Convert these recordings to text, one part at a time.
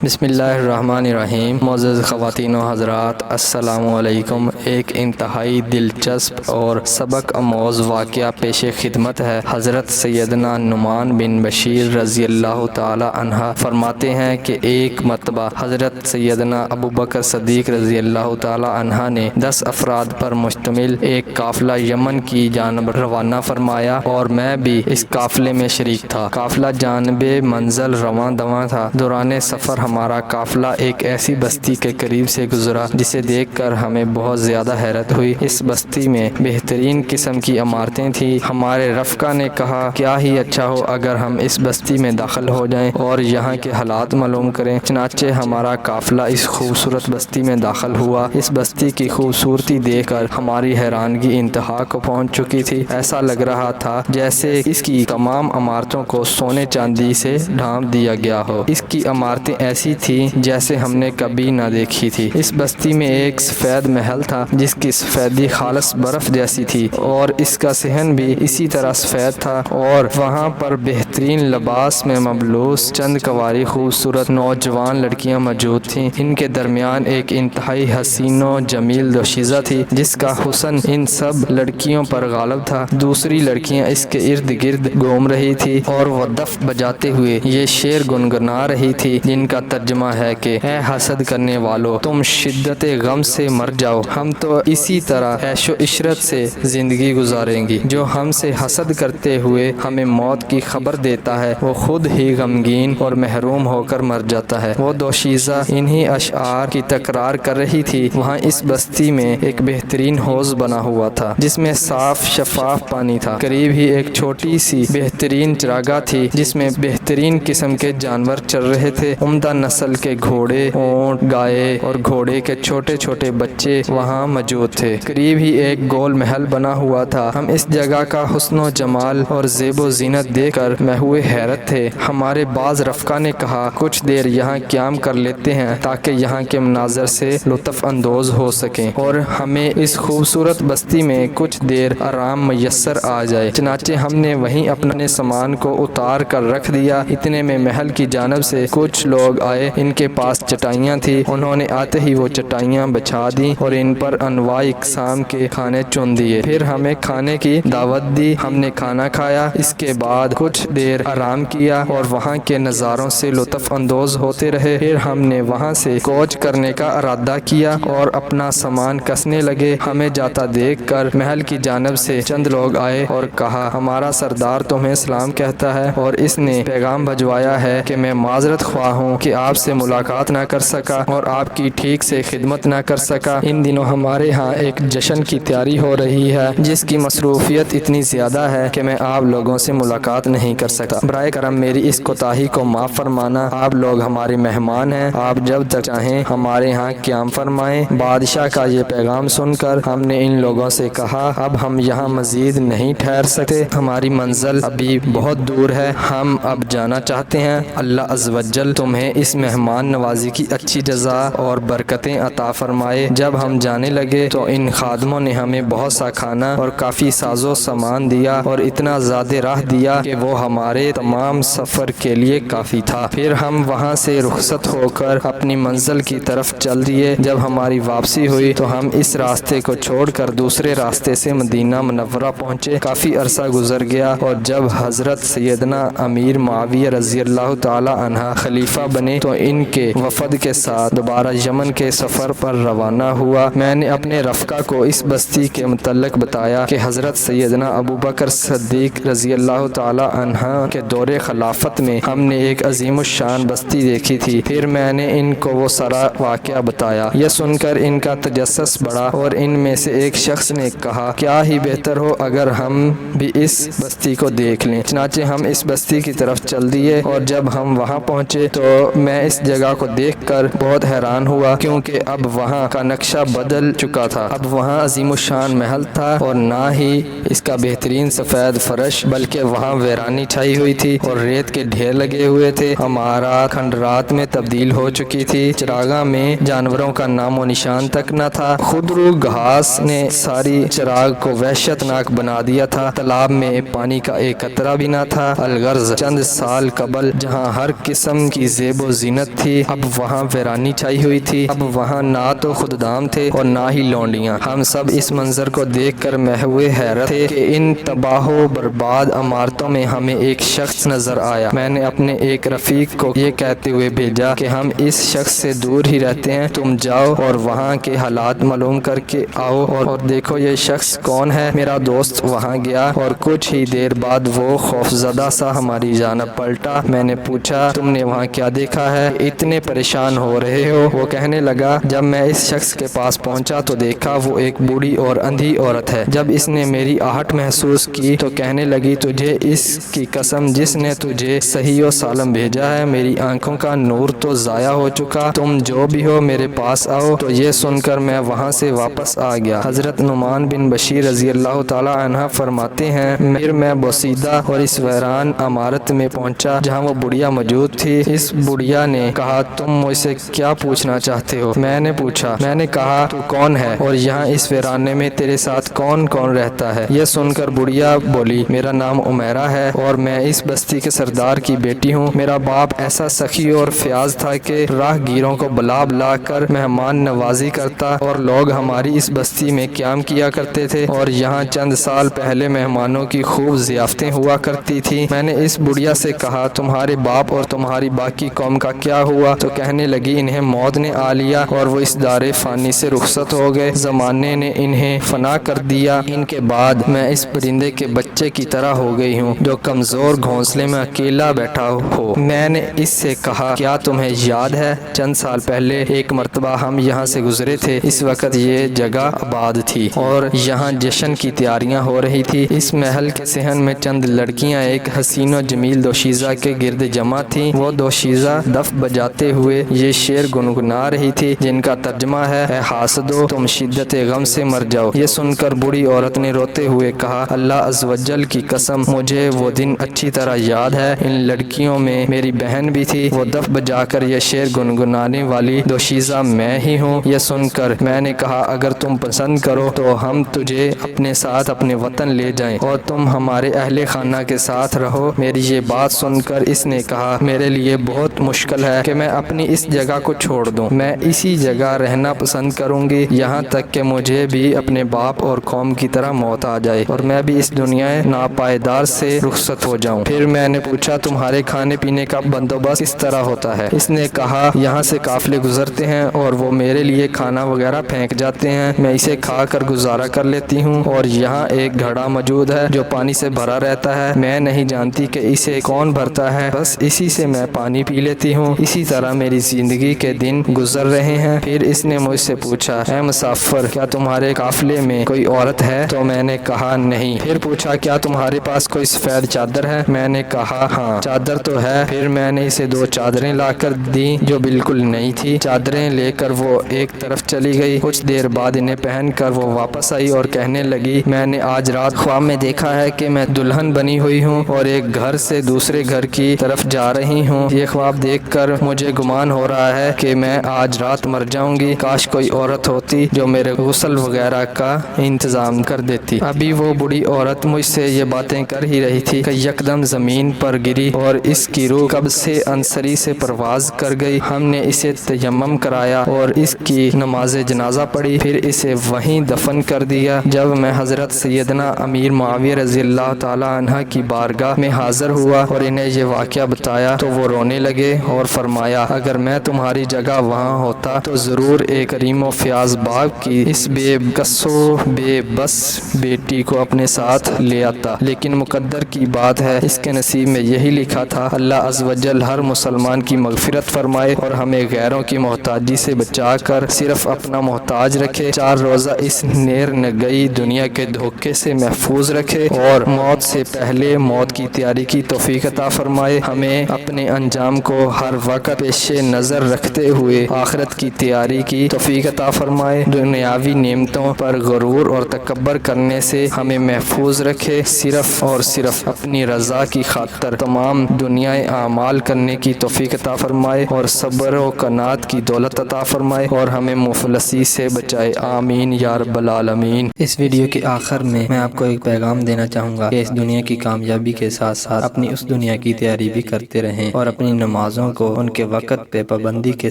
بسم اللہ الرحمن الرحیم۔ معزز خواتین و حضرات، السلام علیکم۔ ایک انتہائی دلچسپ اور سبق آموز واقعہ پیش خدمت ہے۔ حضرت سیدنا نعمان بن بشیر رضی اللہ تعالی عنہ فرماتے ہیں کہ ایک مرتبہ حضرت سیدنا ابوبکر صدیق رضی اللہ تعالی عنہ نے 10 افراد پر مشتمل ایک قافلہ یمن کی جانب روانہ فرمایا اور میں بھی اس قافلے میں شریک تھا۔ قافلہ جانب منزل رواں دواں تھا۔ دوران سفر ہمارا قافلہ ایک ایسی بستی کے قریب سے گزرا جسے دیکھ کر ہمیں بہت زیادہ حیرت ہوئی۔ اس بستی میں بہترین قسم کی عمارتیں تھیں۔ ہمارے رفقا نے کہا کیا ہی اچھا ہو اگر ہم اس بستی میں داخل ہو جائیں اور یہاں کے حالات معلوم کریں۔ چنانچہ ہمارا قافلہ اس خوبصورت بستی میں داخل ہوا۔ اس بستی کی خوبصورتی دیکھ کر ہماری حیرانگی انتہا کو پہنچ چکی تھی۔ ایسا لگ رہا تھا جیسے اس کی تمام عمارتوں کو سونے چاندی سے ڈھانپ دیا گیا ہو۔ اس کی عمارتیں ایسی تھی جیسے ہم نے کبھی نہ دیکھی تھی۔ اس بستی میں ایک سفید محل تھا جس کی سفیدی خالص برف جیسی تھی اور اس کا صحن بھی اسی طرح سفید تھا، اور وہاں پر بہترین لباس میں ملبوس چند کنواری خوبصورت نوجوان لڑکیاں موجود تھیں۔ ان کے درمیان ایک انتہائی حسین و جمیل دوشیزہ تھی جس کا حسن ان سب لڑکیوں پر غالب تھا۔ دوسری لڑکیاں اس کے ارد گرد گھوم رہی تھی اور وہ دف بجاتے ہوئے یہ شعر گنگنا رہی تھی جن کا ترجمہ ہے کہ اے حسد کرنے والو، تم شدت غم سے مر جاؤ، ہم تو اسی طرح عیش و عشرت سے زندگی گزاریں گی۔ جو ہم سے حسد کرتے ہوئے ہمیں موت کی خبر دیتا ہے وہ خود ہی غمگین اور محروم ہو کر مر جاتا ہے۔ وہ دوشیزہ انہی اشعار کی تکرار کر رہی تھی۔ وہاں اس بستی میں ایک بہترین حوض بنا ہوا تھا جس میں صاف شفاف پانی تھا۔ قریب ہی ایک چھوٹی سی بہترین چراگاہ تھی جس میں بہترین قسم کے جانور چل رہے تھے۔ عمدہ نسل کے گھوڑے، اونٹ، گائے اور گھوڑے کے چھوٹے چھوٹے بچے وہاں موجود تھے۔ قریب ہی ایک گول محل بنا ہوا تھا۔ ہم اس جگہ کا حسن و جمال اور زیب و زینت دیکھ کر محو حیرت تھے۔ ہمارے بعض رفقا نے کہا کچھ دیر یہاں قیام کر لیتے ہیں تاکہ یہاں کے مناظر سے لطف اندوز ہو سکیں اور ہمیں اس خوبصورت بستی میں کچھ دیر آرام میسر آ جائے۔ چنانچہ ہم نے وہیں اپنے سامان کو اتار کر رکھ دیا۔ اتنے میں محل کی جانب سے کچھ لوگ آئے۔ ان کے پاس چٹائیاں تھیں۔ انہوں نے آتے ہی وہ چٹائیاں بچھا دیں اور ان پر انواع اقسام کے کھانے چن دیے۔ پھر ہمیں کھانے کی دعوت دی۔ ہم نے کھانا کھایا۔ اس کے بعد کچھ دیر آرام کیا اور وہاں کے نظاروں سے لطف اندوز ہوتے رہے۔ پھر ہم نے وہاں سے کوچ کرنے کا ارادہ کیا اور اپنا سامان کسنے لگے۔ ہمیں جاتا دیکھ کر محل کی جانب سے چند لوگ آئے اور کہا ہمارا سردار تمہیں سلام کہتا ہے اور اس نے پیغام بھجوایا ہے کہ میں معذرت خواہ ہوں کہ آپ سے ملاقات نہ کر سکا اور آپ کی ٹھیک سے خدمت نہ کر سکا۔ ان دنوں ہمارے ہاں ایک جشن کی تیاری ہو رہی ہے جس کی مصروفیت اتنی زیادہ ہے کہ میں آپ لوگوں سے ملاقات نہیں کر سکتا۔ برائے کرم میری اس کوتاہی کو معاف فرمانا۔ آپ لوگ ہمارے مہمان ہیں، آپ جب تک چاہیں ہمارے ہاں قیام فرمائیں۔ بادشاہ کا یہ پیغام سن کر ہم نے ان لوگوں سے کہا اب ہم یہاں مزید نہیں ٹھہر سکتے، ہماری منزل ابھی بہت دور ہے، ہم اب جانا چاہتے ہیں۔ اللہ عز و جل تمہیں اس مہمان نوازی کی اچھی جزا اور برکتیں عطا فرمائے۔ جب ہم جانے لگے تو ان خادموں نے ہمیں بہت سا کھانا اور کافی ساز و سامان دیا اور اتنا زیادہ راہ دیا کہ وہ ہمارے تمام سفر کے لیے کافی تھا۔ پھر ہم وہاں سے رخصت ہو کر اپنی منزل کی طرف چل دیے۔ جب ہماری واپسی ہوئی تو ہم اس راستے کو چھوڑ کر دوسرے راستے سے مدینہ منورہ پہنچے۔ کافی عرصہ گزر گیا اور جب حضرت سیدنا امیر معاویہ رضی اللہ تعالی عنہ خلیفہ بنے تو ان کے وفد کے ساتھ دوبارہ یمن کے سفر پر روانہ ہوا۔ میں نے اپنے رفقا کو اس بستی کے متعلق بتایا کہ حضرت سیدنا ابوبکر صدیق رضی اللہ تعالی عنہ کے دور خلافت میں ہم نے ایک عظیم الشان بستی دیکھی تھی۔ پھر میں نے ان کو وہ سارا واقعہ بتایا۔ یہ سن کر ان کا تجسس بڑھا اور ان میں سے ایک شخص نے کہا کیا ہی بہتر ہو اگر ہم بھی اس بستی کو دیکھ لیں۔ چنانچہ ہم اس بستی کی طرف چل دیے اور جب ہم وہاں پہنچے تو میں اس جگہ کو دیکھ کر بہت حیران ہوا کیونکہ اب وہاں کا نقشہ بدل چکا تھا۔ اب وہاں عظیم الشان محل تھا اور نہ ہی اس کا بہترین سفید فرش بلکہ وہاں ویرانی چھائی ہوئی تھی اور ریت کے ڈھیر لگے ہوئے تھے۔ عمارات کھنڈرات میں تبدیل ہو چکی تھی۔ چراغاں میں جانوروں کا نام و نشان تک نہ تھا۔ خودرو گھاس نے ساری چراغ کو وحشت ناک بنا دیا تھا۔ تالاب میں پانی کا ایک قطرہ بھی نہ تھا۔ الغرض چند سال قبل جہاں ہر قسم کی زیب و و زینت تھی، اب وہاں ویرانی چھائی ہوئی تھی، اب وہاں نہ تو خدام تھے اور نہ ہی لونڈیاں۔ ہم سب اس منظر کو دیکھ کر محو حیرت تھے کہ ان تباہ و برباد عمارتوں میں ہمیں ایک شخص نظر آیا۔ میں نے اپنے ایک رفیق کو یہ کہتے ہوئے بھیجا کہ ہم اس شخص سے دور ہی رہتے ہیں، تم جاؤ اور وہاں کے حالات معلوم کر کے آؤ اور دیکھو یہ شخص کون ہے۔ میرا دوست وہاں گیا اور کچھ ہی دیر بعد وہ خوفزدہ سا ہماری جانب پلٹا۔ میں نے پوچھا تم نے وہاں کیا دیکھا ہے، اتنے پریشان ہو رہے ہو؟ وہ کہنے لگا جب میں اس شخص کے پاس پہنچا تو دیکھا وہ ایک بوڑھی اور اندھی عورت ہے۔ جب اس نے میری آہٹ محسوس کی تو کہنے لگی تجھے اس کی قسم جس نے تجھے صحیح و سالم بھیجا ہے، میری آنکھوں کا نور تو ضائع ہو چکا، تم جو بھی ہو میرے پاس آؤ۔ تو یہ سن کر میں وہاں سے واپس آ گیا۔ حضرت نعمان بن بشیر رضی اللہ تعالی عنہ فرماتے ہیں پھر میں بوسیدہ اور اس ویران عمارت میں پہنچا جہاں وہ بڑھیا موجود تھی۔ اس بڑھیا نے کہا تم مجھ سے کیا پوچھنا چاہتے ہو؟ میں نے پوچھا، میں نے کہا تو کون ہے اور یہاں اس ویرانے میں تیرے ساتھ کون کون رہتا ہے؟ یہ سن کر بڑھیا بولی میرا نام عمیرہ ہے اور میں اس بستی کے سردار کی بیٹی ہوں۔ میرا باپ ایسا سخی اور فیاض تھا کہ راہ گیروں کو بلا بلا کر مہمان نوازی کرتا اور لوگ ہماری اس بستی میں قیام کیا کرتے تھے اور یہاں چند سال پہلے مہمانوں کی خوب ضیافتیں ہوا کرتی تھی۔ میں نے اس بڑھیا سے کہا تمہارے باپ اور تمہاری باقی قوم کا کیا ہوا؟ تو کہنے لگی انہیں موت نے آ لیا اور وہ اس دار فانی سے رخصت ہو گئے، زمانے نے انہیں فنا کر دیا۔ ان کے بعد میں اس پرندے کے بچے کی طرح ہو گئی ہوں جو کمزور گھونسلے میں اکیلا بیٹھا ہو۔ میں نے اس سے کہا کیا تمہیں یاد ہے چند سال پہلے ایک مرتبہ ہم یہاں سے گزرے تھے، اس وقت یہ جگہ آباد تھی اور یہاں جشن کی تیاریاں ہو رہی تھی۔ اس محل کے صحن میں چند لڑکیاں ایک حسین و جمیل دوشیزہ کے گرد جمع تھیں۔ وہ دوشیزہ دف بجاتے ہوئے یہ شعر گنگنا رہی تھی جن کا ترجمہ ہے اے حاسدو تم شدت غم سے مر جاؤ۔ یہ سن کر بوڑھی عورت نے روتے ہوئے کہا اللہ عز و جل کی قسم مجھے وہ دن اچھی طرح یاد ہے، ان لڑکیوں میں میری بہن بھی تھی، وہ دف بجا کر یہ شعر گنگنانے والی دوشیزہ میں ہی ہوں۔ یہ سن کر میں نے کہا اگر تم پسند کرو تو ہم تجھے اپنے ساتھ اپنے وطن لے جائیں اور تم ہمارے اہل خانہ کے ساتھ رہو۔ میری یہ بات سن کر اس نے کہا میرے لیے بہت مشکل ہے کہ میں اپنی اس جگہ کو چھوڑ دوں، میں اسی جگہ رہنا پسند کروں گی یہاں تک کہ مجھے بھی اپنے باپ اور قوم کی طرح موت آ جائے اور میں بھی اس دنیا ناپائیدار سے رخصت ہو جاؤں۔ پھر میں نے پوچھا تمہارے کھانے پینے کا بندوبست کس طرح ہوتا ہے؟ اس نے کہا یہاں سے قافلے گزرتے ہیں اور وہ میرے لیے کھانا وغیرہ پھینک جاتے ہیں، میں اسے کھا کر گزارا کر لیتی ہوں اور یہاں ایک گھڑا موجود ہے جو پانی سے بھرا رہتا ہے، میں نہیں جانتی کہ اسے کون بھرتا ہے، بس اسی سے میں پانی پی لیتی ہوں، اسی طرح میری زندگی کے دن گزر رہے ہیں۔ پھر اس نے مجھ سے پوچھا اے مسافر کیا تمہارے قافلے میں کوئی عورت ہے؟ تو میں نے کہا نہیں۔ پھر پوچھا کیا تمہارے پاس کوئی سفید چادر ہے؟ میں نے کہا ہاں چادر تو ہے۔ پھر میں نے اسے 2 چادریں لا کر دیں جو بالکل نئی تھی۔ چادریں لے کر وہ ایک طرف چلی گئی، کچھ دیر بعد انہیں پہن کر وہ واپس آئی اور کہنے لگی میں نے آج رات خواب میں دیکھا ہے کہ میں دلہن بنی ہوئی ہوں اور ایک گھر سے دوسرے گھر کی طرف جا رہی ہوں، یہ خواب دیکھ کر مجھے گمان ہو رہا ہے کہ میں آج رات مر جاؤں گی، کاش کوئی عورت ہوتی جو میرے غسل وغیرہ کا انتظام کر دیتی۔ ابھی وہ بڑی عورت مجھ سے یہ باتیں کر ہی رہی تھی کہ یکدم زمین پر گری اور اس کی روح قبض سے انصری سے پرواز کر گئی۔ ہم نے اسے تیمم کرایا اور اس کی نماز جنازہ پڑھی، پھر اسے وہیں دفن کر دیا۔ جب میں حضرت سیدنا امیر معاویہ رضی اللہ تعالی عنہ کی بارگاہ میں حاضر ہوا اور انہیں یہ واقعہ بتایا تو وہ رونے لگے اور فرمایا اگر میں تمہاری جگہ وہاں ہوتا تو ضرور ایک کریم و فیاض باپ کی اس بے کس و بے بس بیٹی کو اپنے ساتھ لے آتا، لیکن مقدر کی بات ہے اس کے نصیب میں یہی لکھا تھا۔ اللہ عز و جل ہر مسلمان کی مغفرت فرمائے اور ہمیں غیروں کی محتاجی سے بچا کر صرف اپنا محتاج رکھے، 4 روزہ اس نیر نگئی دنیا کے دھوکے سے محفوظ رکھے اور موت سے پہلے موت کی تیاری کی توفیق عطا فرمائے، ہمیں اپنے انجام کو ہر وقت پیش نظر رکھتے ہوئے آخرت کی تیاری کی توفیق عطا فرمائے، دنیاوی نعمتوں پر غرور اور تکبر کرنے سے ہمیں محفوظ رکھے، صرف اور صرف اپنی رضا کی خاطر تمام دنیا اعمال کرنے کی توفیق عطا فرمائے اور صبر و قناعت کی دولت عطا فرمائے اور ہمیں مفلسی سے بچائے، آمین یا رب العالمین۔ اس ویڈیو کے آخر میں آپ کو ایک پیغام دینا چاہوں گا کہ اس دنیا کی کامیابی کے ساتھ ساتھ اپنی اس دنیا کی تیاری بھی کرتے رہیں اور اپنی نمازوں نمازوں کو ان کے وقت پہ پابندی کے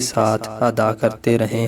ساتھ ادا کرتے رہیں۔